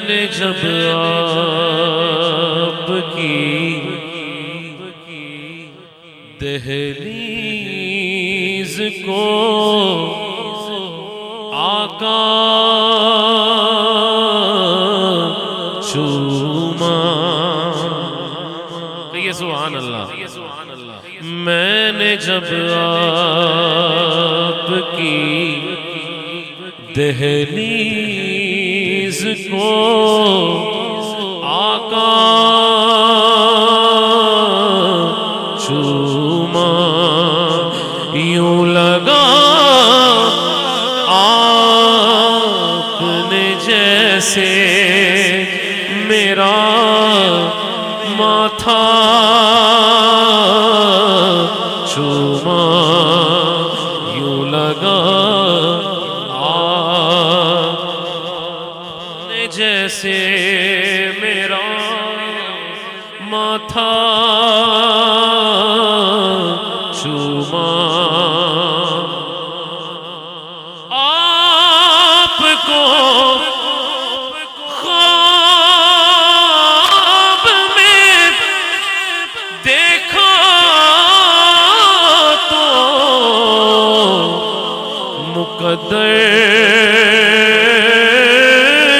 نے جب آپ کی دہلیز کو آقا چوما، کہیے سبحان اللہ، میں نے جب آپ کی دہلیز کو آقا چوما، یوں لگا آپ نے جیسے میرا ماتھا چوما، یوں لگا آپ نے جیسے میرا ماتھا چوما، آپ کو خواب میں دیکھا تو مقدر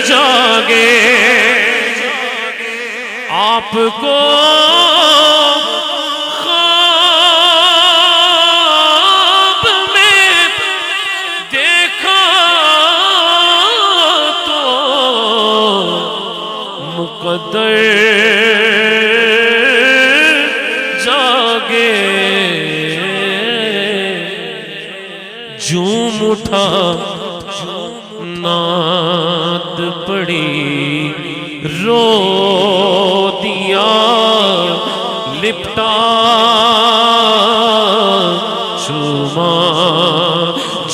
جاگے، آپ کو خواب میں دیکھا تو مقدر جاگے، جھوم اٹھا نعت پڑی رو دیا لپٹا چوما،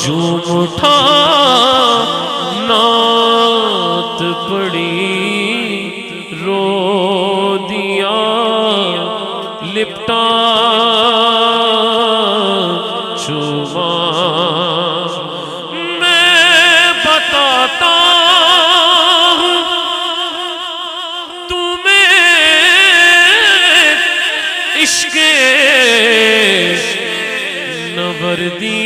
جھوم اٹھا نعت پڑی رو دیا لپٹا چوما، میں بتاتا ہوں تمہیں عشق نوردی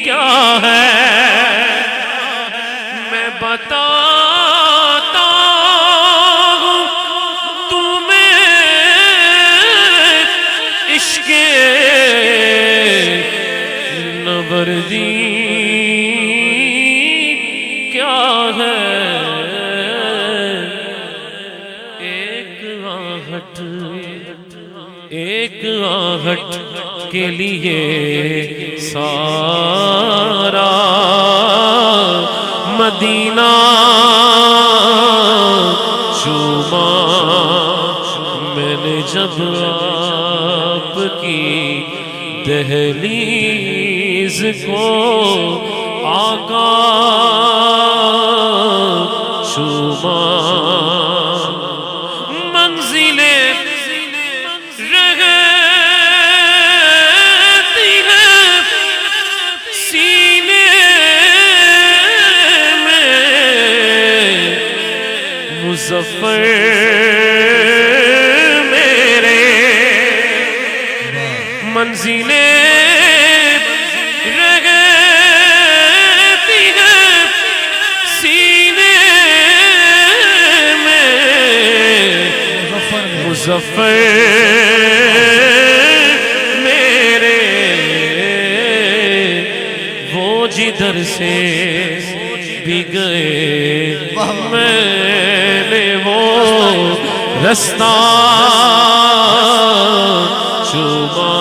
کیا ہے، میں بتاتا ہوں تمہیں عشق نوردی کیا ہے، ایک آہٹ کے لیے سارا مدینہ چوما، میں نے جب آپ کی دہلیز کو آقا چوما، منزلیں رہتی ہیں سینے میں، مظفر میرے منزلیں رہتی ہیں سینے میں، مظفر میرے وہ جدھر سے بھی گئے میں نے وہ رستہ چوما،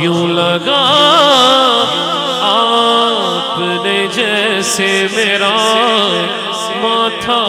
یوں لگا آپ نے جیسے میرا ماتھا